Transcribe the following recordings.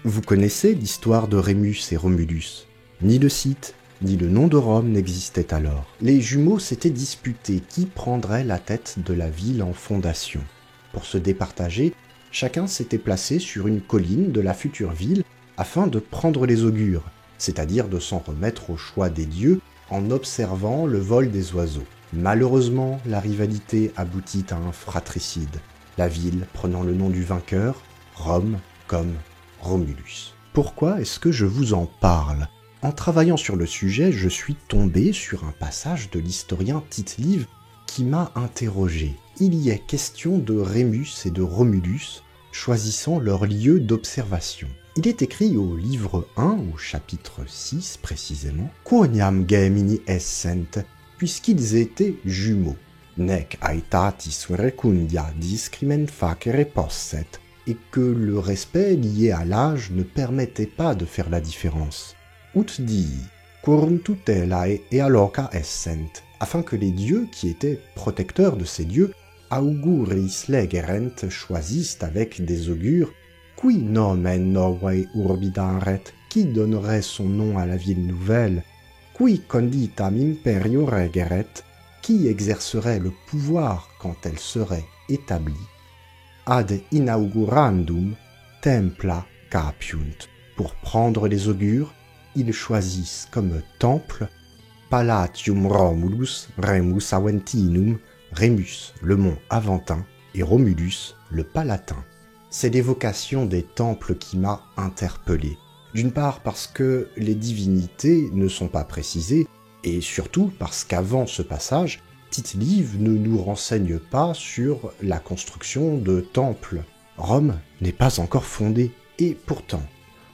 Vous connaissez l'histoire de Rémus et Romulus. Ni le site, ni le nom de Rome n'existaient alors. Les jumeaux s'étaient disputés qui prendrait la tête de la ville en fondation. Pour se départager, chacun s'était placé sur une colline de la future ville afin de prendre les augures, c'est-à-dire de s'en remettre au choix des dieux en observant le vol des oiseaux. Malheureusement, la rivalité aboutit à un fratricide, la ville prenant le nom du vainqueur, Rome comme Romulus. Pourquoi est-ce que je vous en parle ? En travaillant sur le sujet, je suis tombé sur un passage de l'historien Tite-Live qui m'a interrogé. Il y est question de Rémus et de Romulus choisissant leur lieu d'observation. Il est écrit au livre 1, au chapitre 6 précisément, « Quoniam gemini essent » puisqu'ils étaient jumeaux. « Nec aetatis recundia discrimen facere posset » et que le respect lié à l'âge ne permettait pas de faire la différence. Ut dii, quorum tutelae et alloca essent, afin que les dieux, qui étaient protecteurs de ces dieux, auguris legerent, choisissent avec des augures, qui nomen novae urbi daret, qui donnerait son nom à la ville nouvelle, qui conditam imperio regeret, qui exercerait le pouvoir quand elle serait établie, ad inaugurandum templa capiunt. Pour prendre les augures, ils choisissent comme temple Palatium Romulus Remus Aventinum, Rémus le mont Aventin et Romulus le Palatin. C'est l'évocation des temples qui m'a interpellé. D'une part parce que les divinités ne sont pas précisées, et surtout parce qu'avant ce passage, Tite-Live ne nous renseigne pas sur la construction de temples. Rome n'est pas encore fondée, et pourtant,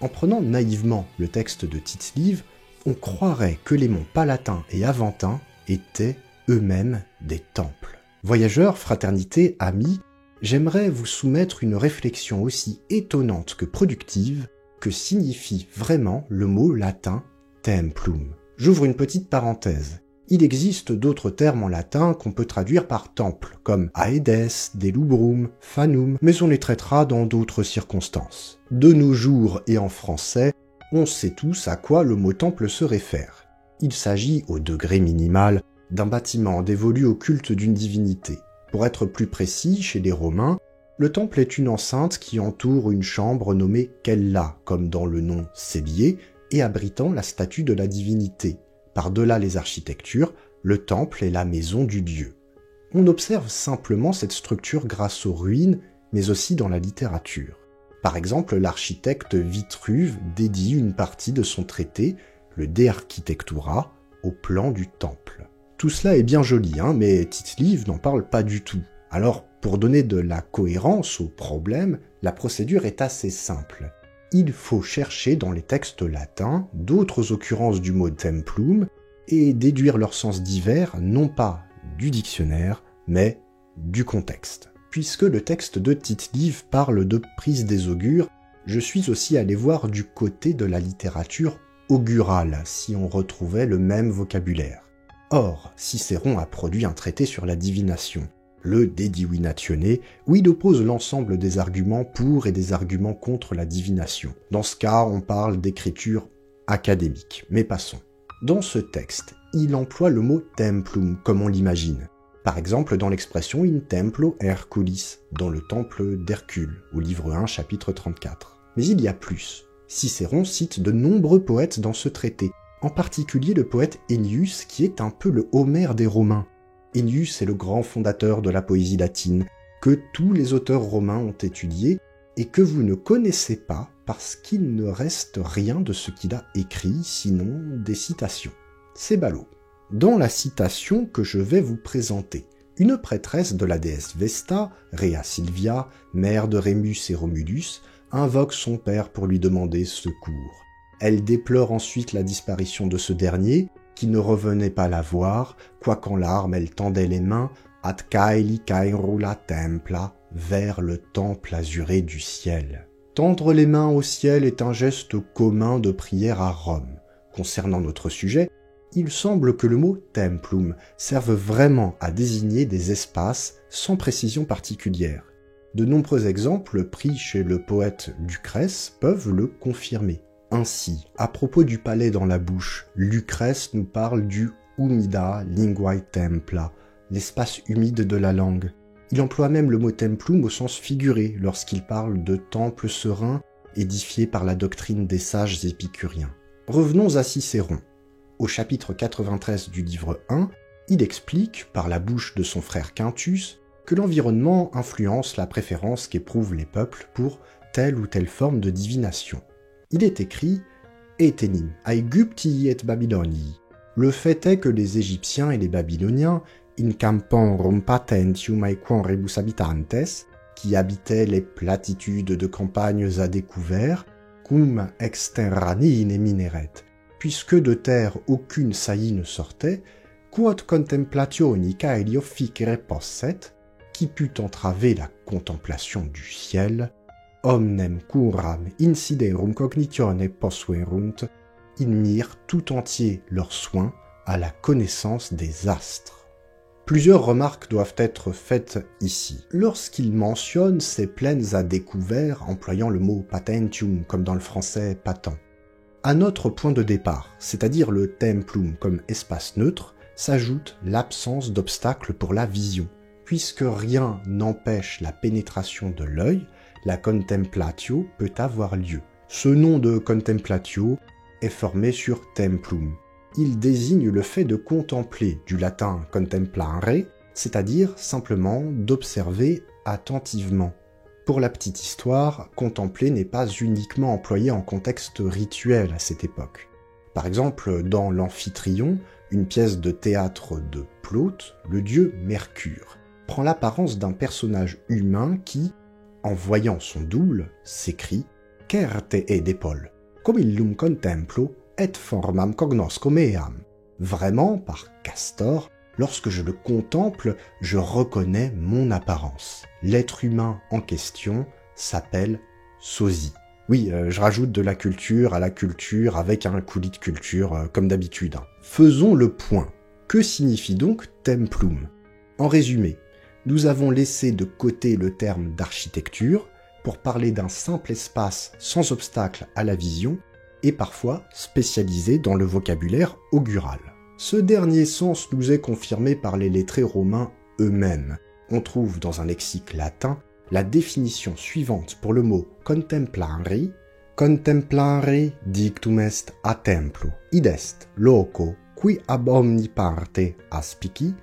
en prenant naïvement le texte de Tite-Live, on croirait que les monts Palatin et Aventin étaient eux-mêmes des temples. Voyageurs, fraternité, amis, j'aimerais vous soumettre une réflexion aussi étonnante que productive que signifie vraiment le mot latin templum. J'ouvre une petite parenthèse. Il existe d'autres termes en latin qu'on peut traduire par temple, comme aedes, delubrum, fanum, mais on les traitera dans d'autres circonstances. De nos jours et en français, on sait tous à quoi le mot temple se réfère. Il s'agit, au degré minimal, d'un bâtiment dévolu au culte d'une divinité. Pour être plus précis, chez les Romains, le temple est une enceinte qui entoure une chambre nommée Cella, comme dans le nom Célier, et abritant la statue de la divinité. Par-delà les architectures, le temple est la maison du dieu. On observe simplement cette structure grâce aux ruines, mais aussi dans la littérature. Par exemple, l'architecte Vitruve dédie une partie de son traité, le De Architectura, au plan du temple. Tout cela est bien joli, mais Tite-Live n'en parle pas du tout. Alors, pour donner de la cohérence au problème, la procédure est assez simple. Il faut chercher dans les textes latins d'autres occurrences du mot templum et déduire leurs sens divers, non pas du dictionnaire, mais du contexte. Puisque le texte de Tite-Live parle de prise des augures, je suis aussi allé voir du côté de la littérature augurale, si on retrouvait le même vocabulaire. Or, Cicéron a produit un traité sur la divination, le De Divinatione, où il oppose l'ensemble des arguments pour et des arguments contre la divination. Dans ce cas, on parle d'écriture académique, mais passons. Dans ce texte, il emploie le mot templum, comme on l'imagine. Par exemple, dans l'expression in templo Herculis, dans le temple d'Hercule, au livre 1, chapitre 34. Mais il y a plus. Cicéron cite de nombreux poètes dans ce traité, en particulier le poète Ennius, qui est un peu le Homère des Romains. Ennius est le grand fondateur de la poésie latine, que tous les auteurs romains ont étudié, et que vous ne connaissez pas parce qu'il ne reste rien de ce qu'il a écrit, sinon des citations. C'est ballot. Dans la citation que je vais vous présenter, une prêtresse de la déesse Vesta, Rhea Silvia, mère de Rémus et Romulus, invoque son père pour lui demander secours. Elle déplore ensuite la disparition de ce dernier, qui ne revenait pas la voir, quoiqu'en larmes elle tendait les mains, ad caeli caerula templa, vers le temple azuré du ciel. Tendre les mains au ciel est un geste commun de prière à Rome. Concernant notre sujet, il semble que le mot templum serve vraiment à désigner des espaces sans précision particulière. De nombreux exemples pris chez le poète Lucrèce peuvent le confirmer. Ainsi, à propos du palais dans la bouche, Lucrèce nous parle du humida linguae templa, l'espace humide de la langue. Il emploie même le mot templum au sens figuré lorsqu'il parle de temple serein édifié par la doctrine des sages épicuriens. Revenons à Cicéron. Au chapitre 93 du livre 1, il explique, par la bouche de son frère Quintus, que l'environnement influence la préférence qu'éprouvent les peuples pour telle ou telle forme de divination. Il est écrit « Etenim Aegyptii et Babylonii ». Le fait est que les Égyptiens et les Babyloniens, in camporum patentium aequam rebus habitantes, qui habitaient les platitudes de campagnes à découvert, cum exterranine mineret, puisque de terre aucune saillie ne sortait, quod contemplationi caelio ficere posset, qui put entraver la contemplation du ciel, omnem curam insiderum cognitione possuerunt, ils mirent tout entier leurs soins à la connaissance des astres. Plusieurs remarques doivent être faites ici. Lorsqu'il mentionne ces plaines à découvert, employant le mot patentium comme dans le français patent, à notre point de départ, c'est-à-dire le templum comme espace neutre, s'ajoute l'absence d'obstacle pour la vision. Puisque rien n'empêche la pénétration de l'œil, la contemplatio peut avoir lieu. Ce nom de contemplatio est formé sur templum. Il désigne le fait de contempler, du latin contemplare, c'est-à-dire simplement d'observer attentivement. Pour la petite histoire, contempler n'est pas uniquement employé en contexte rituel à cette époque. Par exemple, dans l'Amphitryon, une pièce de théâtre de Plaute, le dieu Mercure prend l'apparence d'un personnage humain qui, en voyant son double, s'écrie « Certe ed epol, cum illum contemplo et formam cognosco meam ». Vraiment, par Castor, lorsque je le contemple, je reconnais mon apparence. L'être humain en question s'appelle sosie. Oui, je rajoute de la culture à la culture avec un coulis de culture, comme d'habitude. Faisons le point. Que signifie donc templum? En résumé, nous avons laissé de côté le terme d'architecture pour parler d'un simple espace sans obstacle à la vision et parfois spécialisé dans le vocabulaire augural. Ce dernier sens nous est confirmé par les lettrés romains eux-mêmes. On trouve dans un lexique latin la définition suivante pour le mot contemplare. Contemplare dictum est a templo, id est loco qui ab omni parte aspici,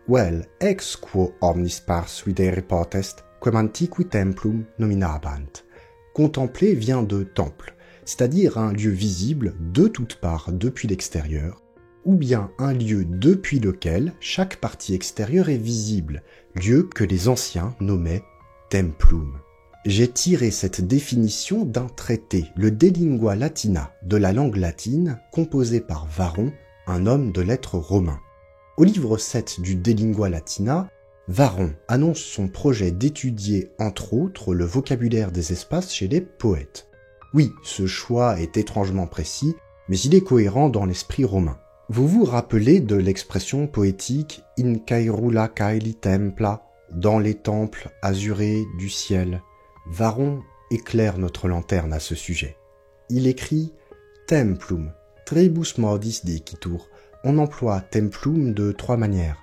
vel ex quo omnis pars videre potest, quem antiqui templum nominabant. Contempler vient de temple, c'est-à-dire un lieu visible de toutes parts depuis l'extérieur, ou bien un lieu depuis lequel chaque partie extérieure est visible, lieu que les anciens nommaient templum. J'ai tiré cette définition d'un traité, le De Lingua Latina, de la langue latine, composé par Varron, un homme de lettres romain. Au livre 7 du De Lingua Latina, Varron annonce son projet d'étudier entre autres le vocabulaire des espaces chez les poètes. Oui, ce choix est étrangement précis, mais il est cohérent dans l'esprit romain. Vous vous rappelez de l'expression poétique « in caerula caeli templa » dans les temples azurés du ciel. Varron éclaire notre lanterne à ce sujet. Il écrit « templum, tribus modis dicitur ». On emploie templum de trois manières.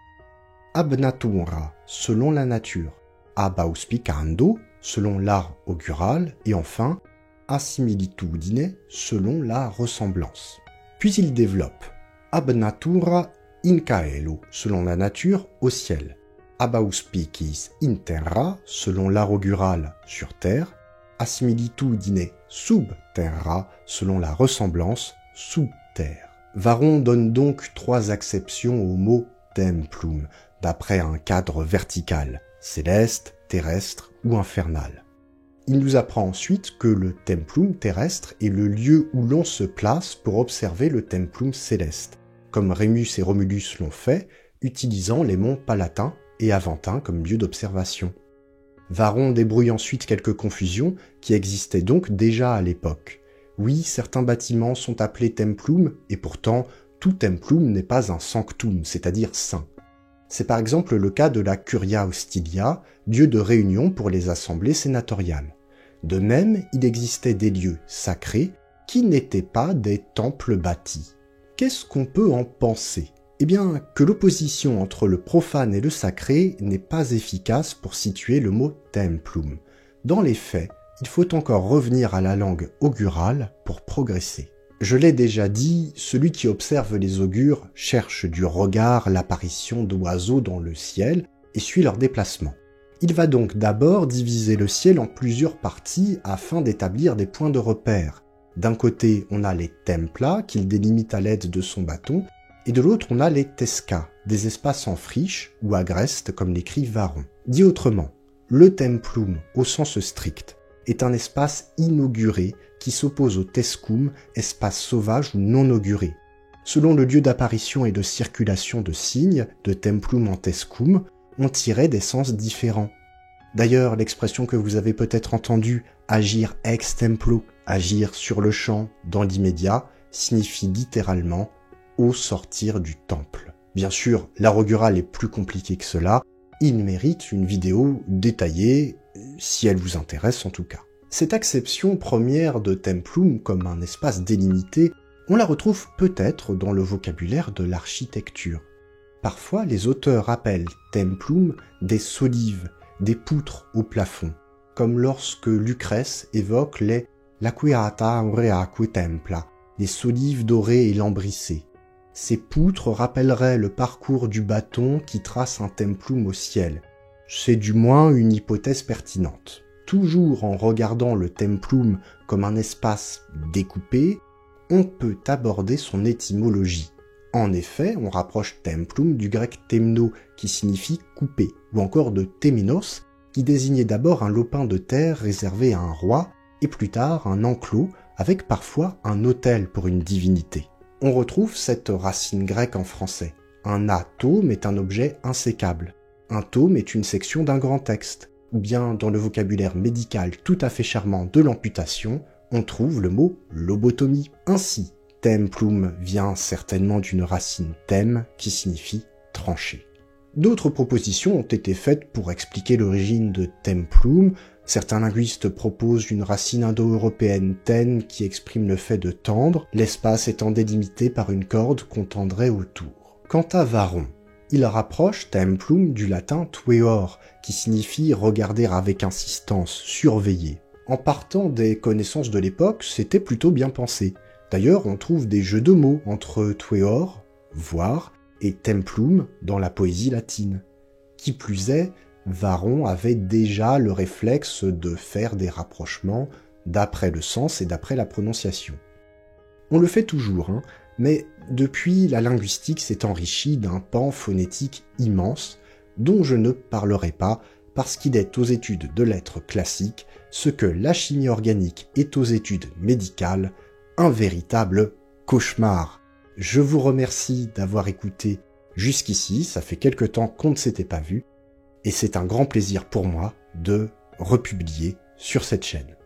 Ab natura, selon la nature. Ab auspicando, selon l'art augural. Et enfin, a similitudine, selon la ressemblance. Puis il développe. Ab natura in caelo, selon la nature, au ciel. Ab auspicis in terra, selon l'art augural, sur terre. A similitudine sub terra, selon la ressemblance, sous terre. Varron donne donc trois acceptions au mot templum, d'après un cadre vertical, céleste, terrestre ou infernal. Il nous apprend ensuite que le templum terrestre est le lieu où l'on se place pour observer le templum céleste, comme Rémus et Romulus l'ont fait, utilisant les monts Palatins et Aventins comme lieu d'observation. Varron débrouille ensuite quelques confusions qui existaient donc déjà à l'époque. Oui, certains bâtiments sont appelés templum, et pourtant, tout templum n'est pas un sanctum, c'est-à-dire saint. C'est par exemple le cas de la Curia Hostilia, lieu de réunion pour les assemblées sénatoriales. De même, il existait des lieux sacrés qui n'étaient pas des temples bâtis. Qu'est-ce qu'on peut en penser ? Eh bien, que l'opposition entre le profane et le sacré n'est pas efficace pour situer le mot templum. Dans les faits, il faut encore revenir à la langue augurale pour progresser. Je l'ai déjà dit, celui qui observe les augures cherche du regard l'apparition d'oiseaux dans le ciel et suit leur déplacement. Il va donc d'abord diviser le ciel en plusieurs parties afin d'établir des points de repère. D'un côté, on a les templa qu'il délimite à l'aide de son bâton, et de l'autre, on a les tesca, des espaces en friche ou agreste comme l'écrit Varron. Dit autrement, le templum, au sens strict, est un espace inauguré qui s'oppose au tescum, espace sauvage ou non auguré. Selon le lieu d'apparition et de circulation de signes, de templum en tescum, on tirait des sens différents. D'ailleurs, l'expression que vous avez peut-être entendue, agir ex templo, agir sur le champ, dans l'immédiat, signifie littéralement au sortir du temple. Bien sûr, l'art augural est plus compliqué que cela, il mérite une vidéo détaillée, si elle vous intéresse en tout cas. Cette acception première de templum comme un espace délimité, on la retrouve peut-être dans le vocabulaire de l'architecture. Parfois, les auteurs appellent templum des solives, des poutres au plafond, comme lorsque Lucrèce évoque les laqueata aureaque templa, les solives dorées et lambrissées. Ces poutres rappelleraient le parcours du bâton qui trace un templum au ciel. C'est du moins une hypothèse pertinente. Toujours en regardant le templum comme un espace découpé, on peut aborder son étymologie. En effet, on rapproche templum du grec temno, qui signifie couper, ou encore de temenos, qui désignait d'abord un lopin de terre réservé à un roi, et plus tard un enclos, avec parfois un autel pour une divinité. On retrouve cette racine grecque en français. Un atome est un objet insécable. Un tome est une section d'un grand texte. Ou bien, dans le vocabulaire médical tout à fait charmant de l'amputation, on trouve le mot lobotomie. Ainsi, templum vient certainement d'une racine tem qui signifie trancher. D'autres propositions ont été faites pour expliquer l'origine de templum. Certains linguistes proposent une racine indo-européenne ten qui exprime le fait de tendre, l'espace étant délimité par une corde qu'on tendrait autour. Quant à Varron, il rapproche templum du latin tueor, qui signifie regarder avec insistance, surveiller. En partant des connaissances de l'époque, c'était plutôt bien pensé. D'ailleurs, on trouve des jeux de mots entre tueor, voir, et templum dans la poésie latine. Qui plus est, Varron avait déjà le réflexe de faire des rapprochements d'après le sens et d'après la prononciation. On le fait toujours, mais depuis, la linguistique s'est enrichie d'un pan phonétique immense, dont je ne parlerai pas parce qu'il est aux études de lettres classiques ce que la chimie organique est aux études médicales, un véritable cauchemar. Je vous remercie d'avoir écouté jusqu'ici, ça fait quelque temps qu'on ne s'était pas vu, et c'est un grand plaisir pour moi de republier sur cette chaîne.